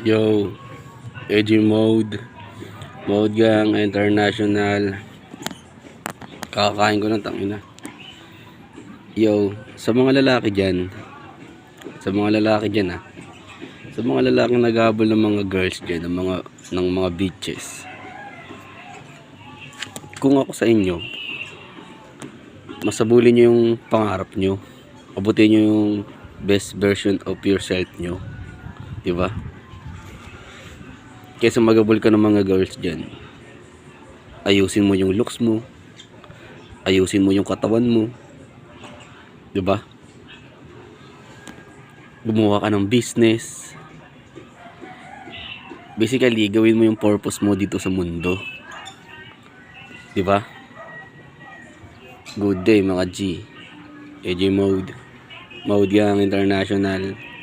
Yo, AG Mode Gang International. Kakakain ko ng tangina. Yo, sa mga lalaki dyan, sa mga lalaking naghabol ng mga girls dyan, ng mga bitches. Kung ako sa inyo, masabulin nyo yung pangarap nyo, abutin nyo yung best version of yourself nyo, diba? Kaysa magabol ka ng mga girls dyan, ayusin mo yung looks mo, ayusin mo yung katawan mo, diba? Gumawa ka ng business. Basically, gawin mo yung purpose mo dito sa mundo, diba? Good day mga G. AJ Mode Gang International.